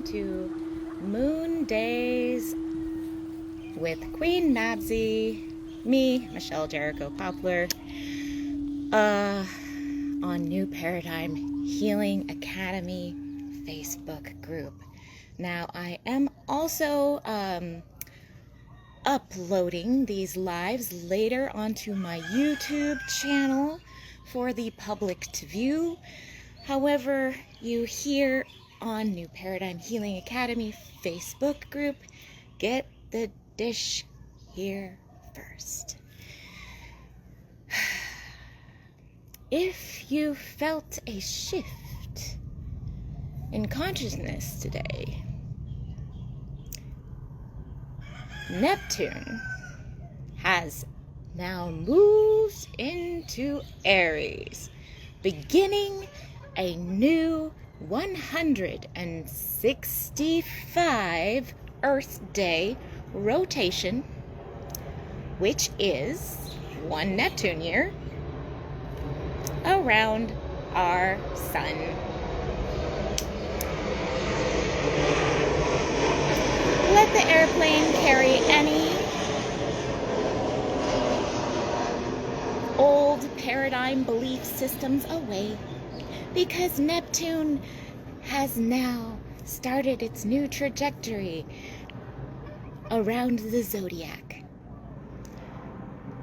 to MoonDaze with Queen Mabsy, me, Michelle Jericho Poplar, on New Paradigm Healing Academy Facebook group. Now, I am also uploading these lives later onto my YouTube channel for the public to view. However, you hear on New Paradigm Healing Academy Facebook group, get the dish here first. If you felt a shift in consciousness today, Neptune has now moved into Aries, beginning a new 165 Earth Day rotation, which is one Neptune year around our sun. Let the airplane carry any old paradigm belief systems away, because Neptune has now started its new trajectory around the zodiac.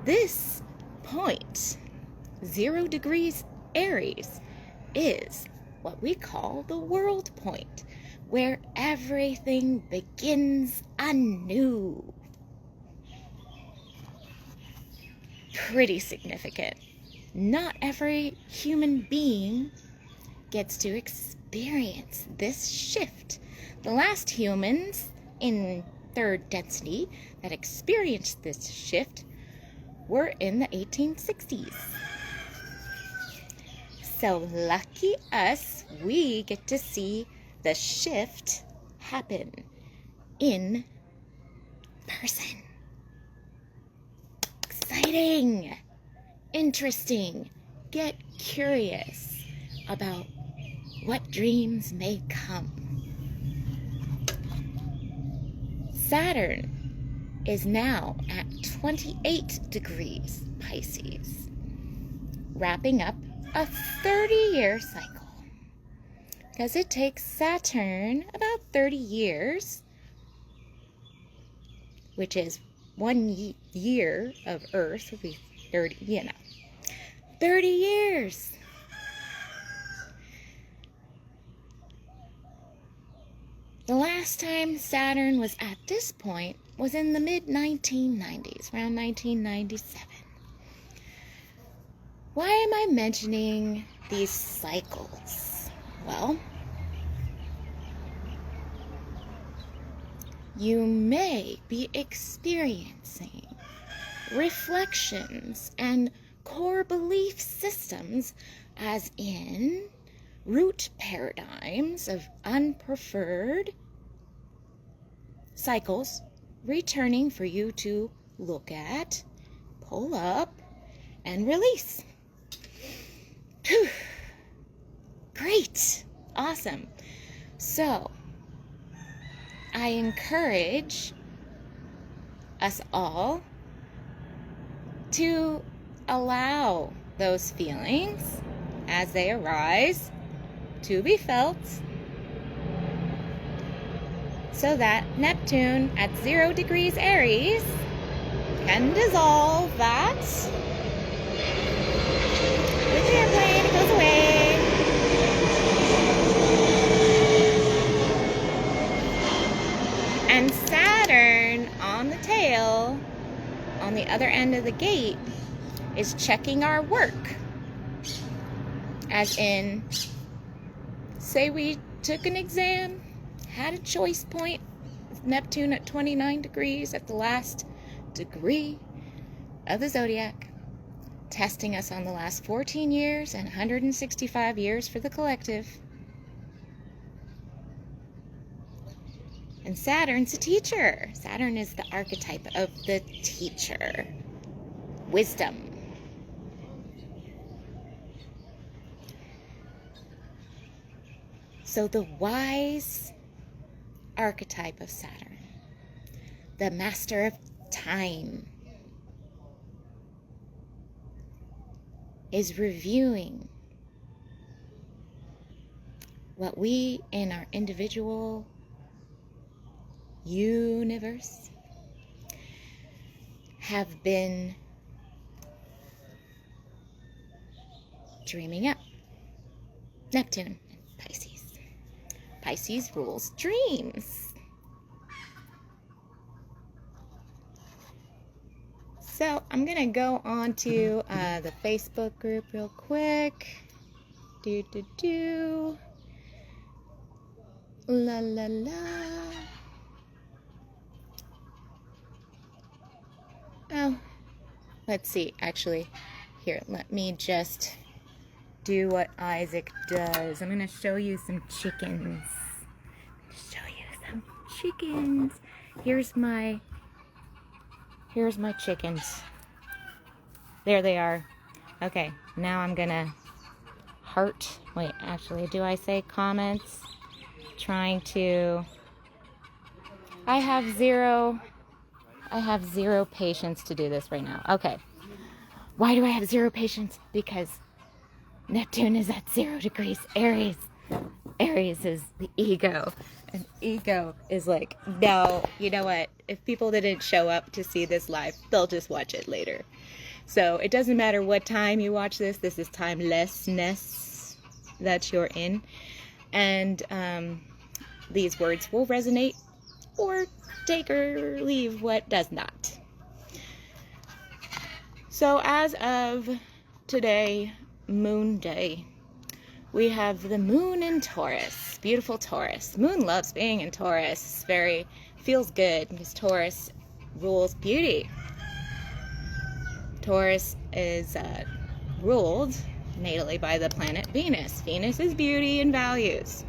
This point, 0 degrees Aries, is what we call the world point, where everything begins anew. Pretty significant. Not every human being gets to experience this shift. The last humans in third density that experienced this shift were in the 1860s. So lucky us, we get to see the shift happen in person. Exciting, interesting. Get curious about what dreams may come. Saturn is now at 28 degrees Pisces, wrapping up a 30-year cycle. Because it takes Saturn about 30 years, which is 1 year of Earth would be 30, 30 years. The last time Saturn was at this point was in the mid-1990s, around 1997. Why am I mentioning these cycles? Well, you may be experiencing reflections and core belief systems, as in root paradigms of unpreferred cycles returning for you to look at, pull up, and release. Whew. Great. Awesome. So, I encourage us all to allow those feelings as they arise to be felt, so that Neptune at 0 degrees Aries can dissolve that. With the airplane, it goes away. And Saturn on the tail, on the other end of the gate, is checking our work. As in, say we took an exam, had a choice point, with Neptune at 29 degrees at the last degree of the zodiac, testing us on the last 14 years and 165 years for the collective. And Saturn's a teacher. Saturn is the archetype of the teacher. Wisdom. So the wise archetype of Saturn, the master of time, is reviewing what we in our individual universe have been dreaming up. Neptune and Pisces. Pisces rules dreams. So I'm gonna go on to the Facebook group real quick. La la la. Oh, let's see. Actually, here, let me just do what Isaac does. I'm gonna show you some chickens. Here's my chickens. There they are. Okay, now I'm gonna heart. Wait, actually, do I say comments? Trying to. I have zero patience to do this right now. Okay. Why do I have zero patience? Because Neptune is at 0 degrees Aries. Aries is the ego. And ego is like, no, you know what? If people didn't show up to see this live, they'll just watch it later. So it doesn't matter what time you watch this. This is timelessness that you're in. And these words will resonate or take or leave what does not. So as of today, Moon Day, we have the moon in Taurus. Beautiful Taurus. Moon loves being in Taurus. Feels good because Taurus rules beauty. Taurus is ruled natally by the planet Venus. Venus is beauty and values.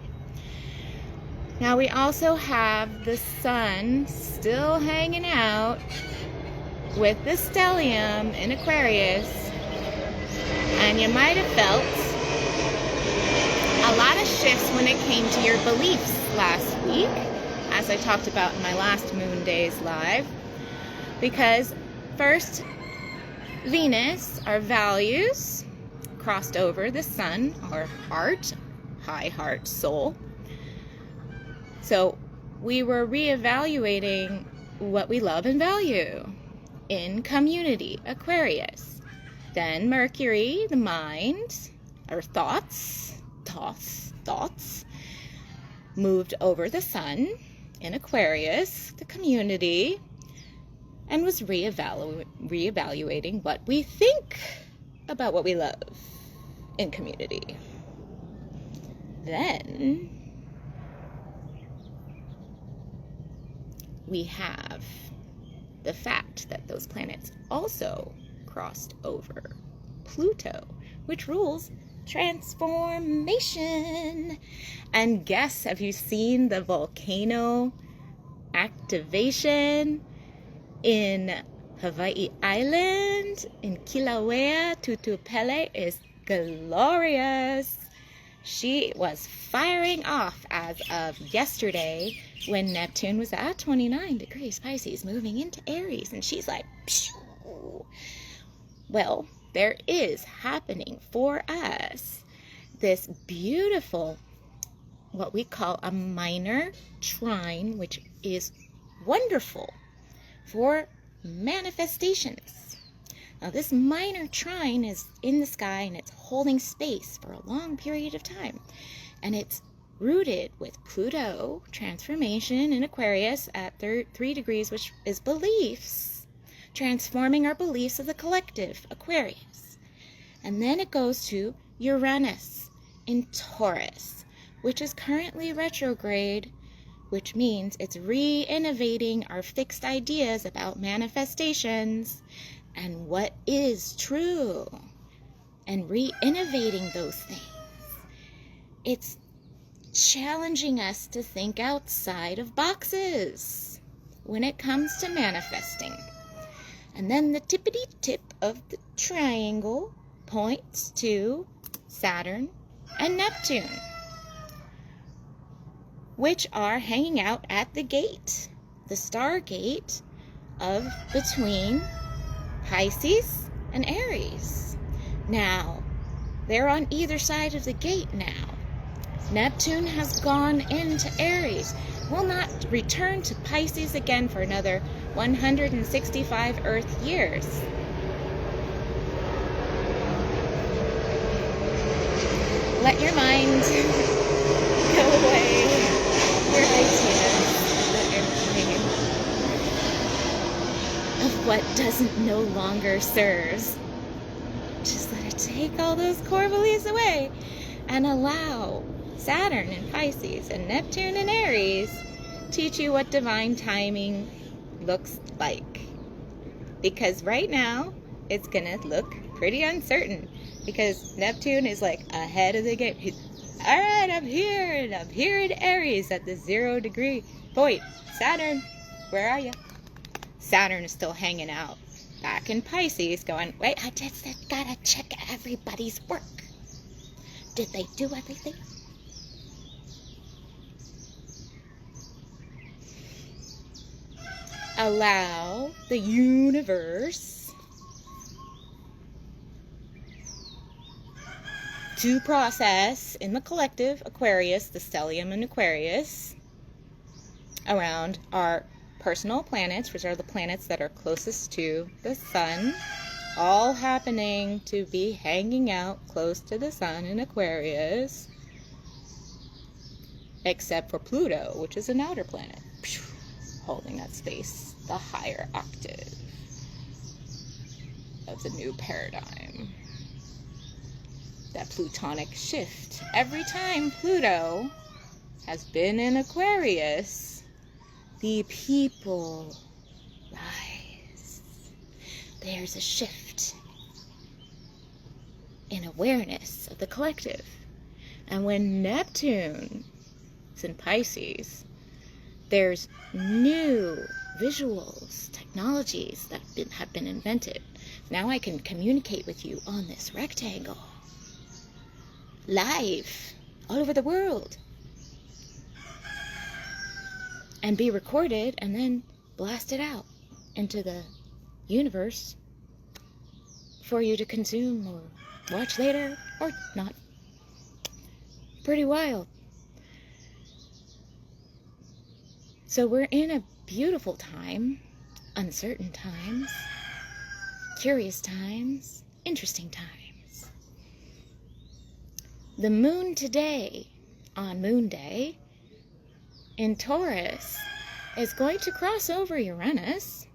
Now we also have the sun still hanging out with the stellium in Aquarius. And you might have felt a lot of shifts when it came to your beliefs last week, as I talked about in my last MoonDaze live. Because first, Venus, our values, crossed over the sun, our heart, high heart, soul. So we were reevaluating what we love and value in community, Aquarius. Then Mercury, the mind, our thoughts, moved over the sun in Aquarius, the community, and was reevaluating what we think about what we love in community. Then we have the fact that those planets also crossed over Pluto, which rules transformation. And guess, have you seen the volcano activation in Hawaii Island? In Kilauea, Tutupele is glorious. She was firing off as of yesterday when Neptune was at 29 degrees Pisces, moving into Aries, and she's like, pshh. Well, there is happening for us this beautiful, what we call a minor trine, which is wonderful for manifestations. Now, this minor trine is in the sky and it's holding space for a long period of time. And it's rooted with Pluto, transformation in Aquarius at 3 degrees, which is beliefs. Transforming our beliefs of the collective, Aquarius. And then it goes to Uranus in Taurus, which is currently retrograde, which means it's re-innovating our fixed ideas about manifestations and what is true, and re-innovating those things. It's challenging us to think outside of boxes when it comes to manifesting. And then the tippity tip of the triangle points to Saturn and Neptune. which are hanging out at the gate, the star gate of between Pisces and Aries. Now, they're on either side of the gate now. Neptune has gone into Aries, will not return to Pisces again for another 165 Earth years. Let your mind go away, your ideas, the airplane of what doesn't no longer serves. Just let it take all those core beliefs away and allow Saturn in Pisces and Neptune in Aries teach you what divine timing looks like. Because right now, it's going to look pretty uncertain. Because Neptune is like ahead of the game. All right, I'm here, and I'm here in Aries at the 0 degree point. Saturn, where are you? Saturn is still hanging out back in Pisces going, wait, I just gotta check everybody's work. Did they do everything? Allow the universe to process in the collective Aquarius, the stellium in Aquarius, around our personal planets, which are the planets that are closest to the sun, all happening to be hanging out close to the sun in Aquarius, except for Pluto, which is an outer planet, holding that space, the higher octave of the new paradigm. That Plutonic shift. Every time Pluto has been in Aquarius, the people rise. There's a shift in awareness of the collective. And when Neptune is in Pisces, there's new visuals, technologies that have been invented. Now I can communicate with you on this rectangle, live, all over the world, and be recorded and then blasted out into the universe for you to consume or watch later or not. Pretty wild. So we're in a beautiful time, uncertain times, curious times, interesting times. The moon today, on Moon Day, in Taurus, is going to cross over Uranus,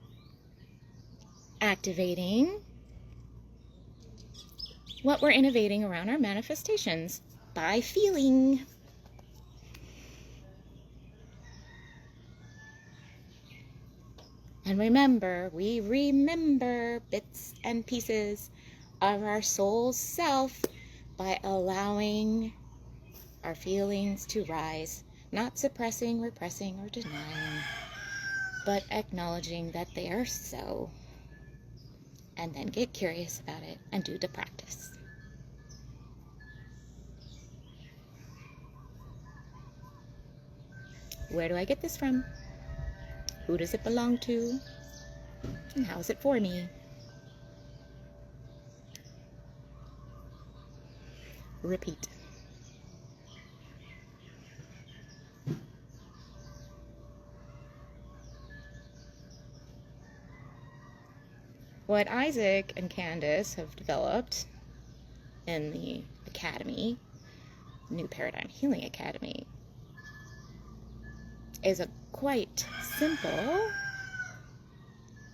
activating what we're innovating around our manifestations by feeling. And remember, we remember bits and pieces of our soul's self by allowing our feelings to rise, not suppressing, repressing, or denying, but acknowledging that they are so, and then get curious about it and do the practice. Where do I get this from? Who does it belong to? And how is it for me? Repeat. What Isaac and Candace have developed in the Academy, New Paradigm Healing Academy, is a quite simple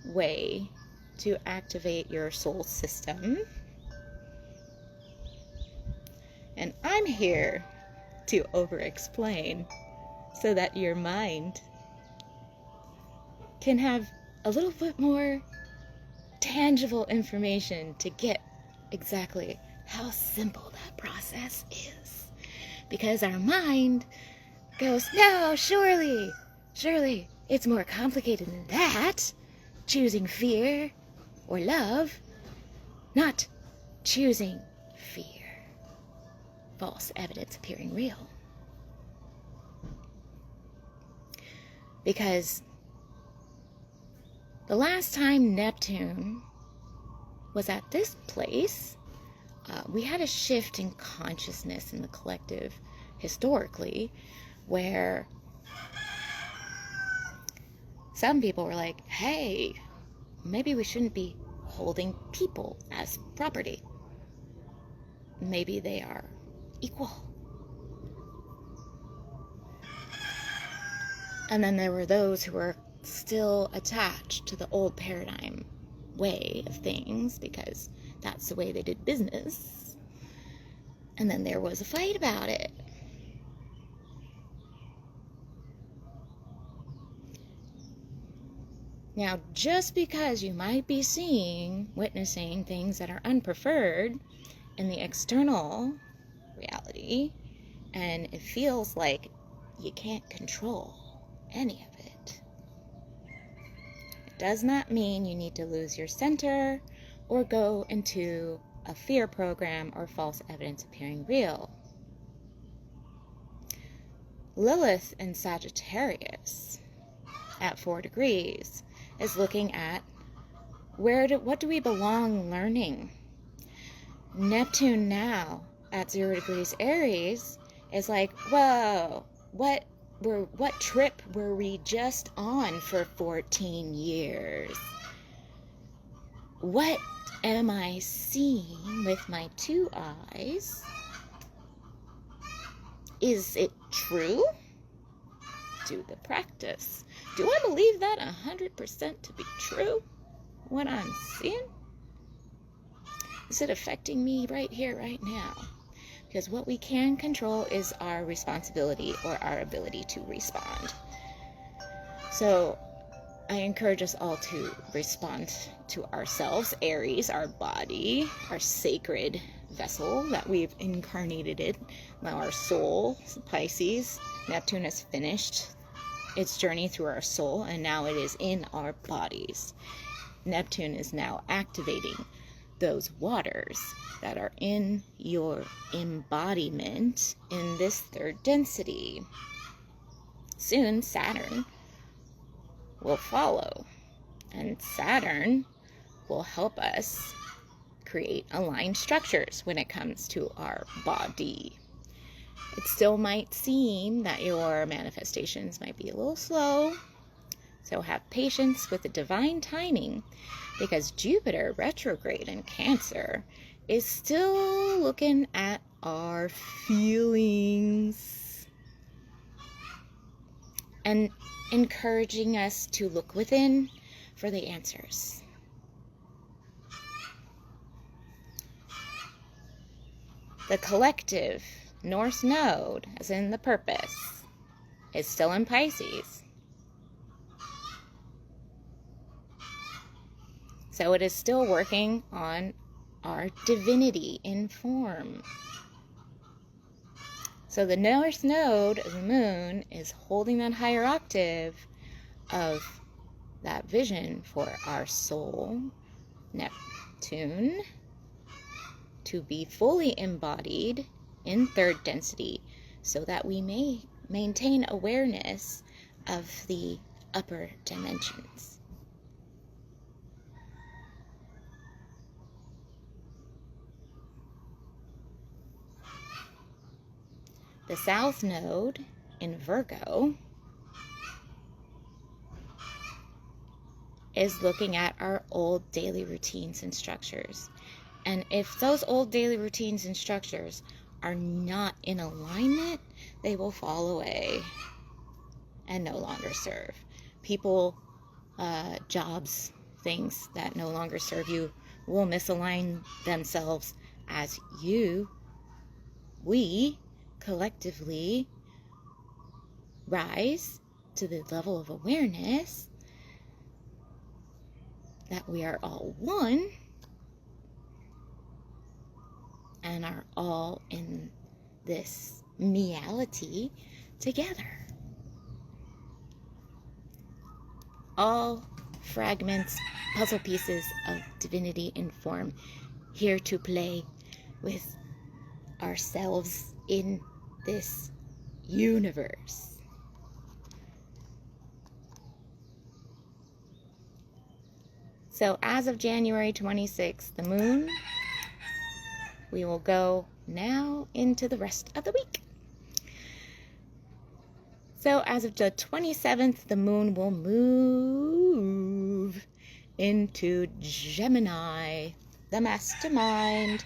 way to activate your soul system. And I'm here to over-explain so that your mind can have a little bit more tangible information to get exactly how simple that process is. Because our mind goes, no, surely, it's more complicated than that. Choosing fear or love, not choosing fear. False evidence appearing real. Because the last time Neptune was at this place, we had a shift in consciousness in the collective historically, where some people were like, hey, maybe we shouldn't be holding people as property. Maybe they are equal. And then there were those who were still attached to the old paradigm way of things because that's the way they did business. And then there was a fight about it. Now, just because you might be witnessing things that are unpreferred in the external reality, and it feels like you can't control any of it, it does not mean you need to lose your center or go into a fear program or false evidence appearing real. Lilith in Sagittarius at 4 degrees is looking at what do we belong learning. Neptune now at 0 degrees Aries is like, whoa, what trip were we just on for 14 years? What am I seeing with my 2 eyes? Is it true? Do the practice. Do I believe that 100% to be true? What I'm seeing? Is it affecting me right here, right now? Because what we can control is our responsibility or our ability to respond. So I encourage us all to respond to ourselves, Aries, our body, our sacred vessel that we've incarnated in. Now our soul, Pisces, Neptune has finished its journey through our soul, and now it is in our bodies. Neptune is now activating those waters that are in your embodiment in this 3rd density. Soon Saturn will follow, and Saturn will help us create aligned structures when it comes to our body. It still might seem that your manifestations might be a little slow, so have patience with the divine timing, because Jupiter retrograde in Cancer is still looking at our feelings and encouraging us to look within for the answers. The collective North Node, as in the purpose, is still in Pisces. So it is still working on our divinity in form. So the North Node of the Moon is holding that higher octave of that vision for our soul, Neptune, to be fully embodied in 3rd density, so that we may maintain awareness of the upper dimensions. The South Node in Virgo is looking at our old daily routines and structures. And if those old daily routines and structures are not in alignment, they will fall away and no longer serve. People, jobs, things that no longer serve you will misalign themselves as we collectively rise to the level of awareness that we are all one and are all in this reality together. All fragments, puzzle pieces of divinity in form, here to play with ourselves in this universe. So as of January 26th, the moon, we will go now into the rest of the week. So as of the 27th, the moon will move into Gemini, the mastermind.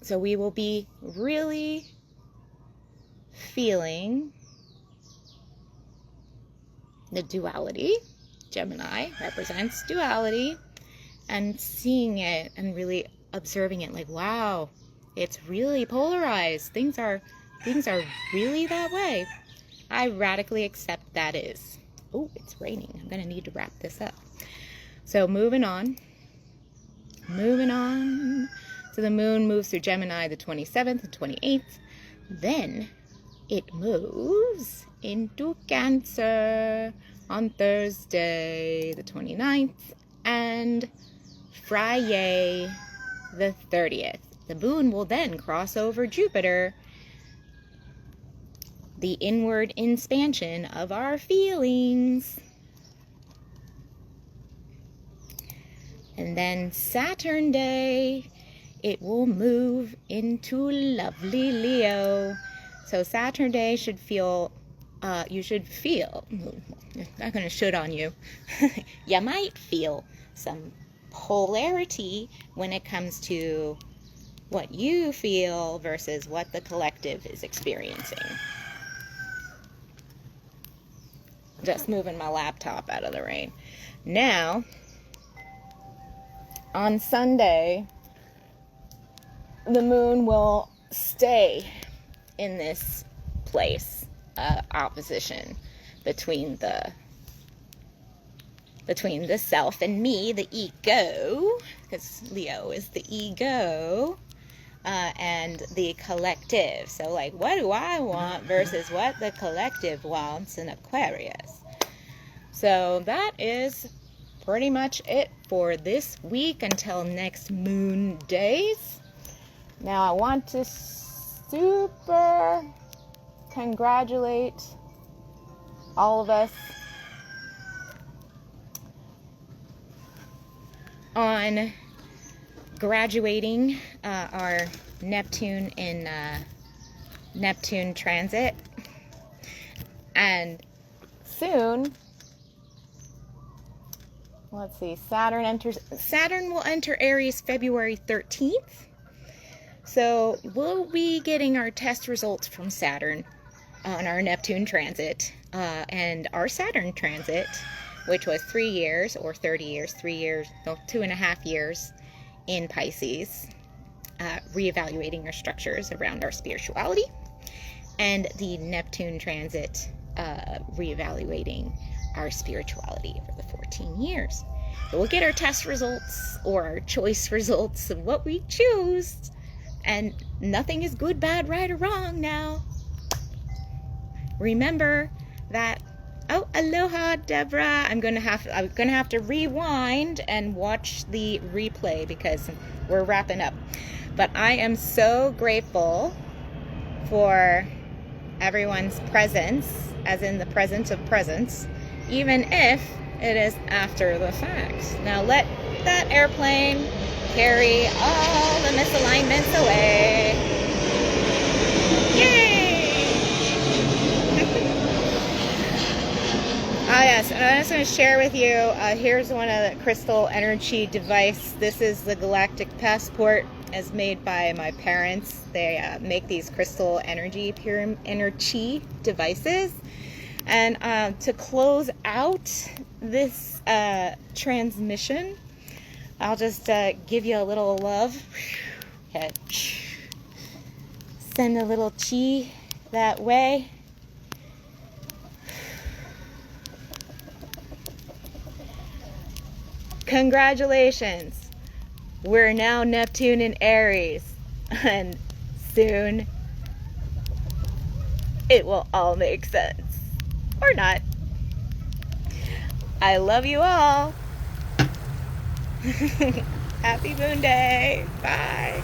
So we will be really feeling the duality. Gemini represents duality, and seeing it and really observing it like, wow, it's really polarized. Things are really that way. I radically accept that is. Oh, it's raining. I'm gonna need to wrap this up. So moving on. So the moon moves through Gemini the 27th and 28th. Then it moves into Cancer on Thursday the 29th and Friday the 30th. The moon will then cross over Jupiter, the inward expansion of our feelings. And then Saturn Day, it will move into lovely Leo. So Saturn Day should feel, you should feel, I'm not going to should on you, you might feel some polarity when it comes to what you feel versus what the collective is experiencing. Just moving my laptop out of the rain. Now, on Sunday, the moon will stay in this place, opposition between the self and me, the ego, because Leo is the ego, and the collective. So like, what do I want versus what the collective wants in Aquarius. So that is pretty much it for this week until next MoonDaze. Now I want to super congratulate all of us on graduating our Neptune in Neptune transit, and soon, let's see, Saturn will enter Aries February 13th. So we'll be getting our test results from Saturn on our Neptune transit, and our Saturn transit, which was 3 years or 30 years, 2.5 years in Pisces, reevaluating our structures around our spirituality, and the Neptune transit, reevaluating our spirituality over the 14 years. So we'll get our test results or our choice results of what we choose, and nothing is good, bad, right, or wrong now. Remember that. Oh, aloha, Deborah. I'm gonna have to rewind and watch the replay because we're wrapping up. But I am so grateful for everyone's presence, as in the presence of presence, even if it is after the fact. Now let that airplane carry all the misalignments away. Yay! Yes, and I'm just going to share with you, here's one of the crystal energy device. This is the Galactic Passport, as made by my parents. They make these crystal energy devices. And to close out this transmission, I'll just give you a little love. Okay. Send a little chi that way. Congratulations. We're now Neptune in Aries, and soon it will all make sense. Or not. I love you all. Happy Moon Day. Bye.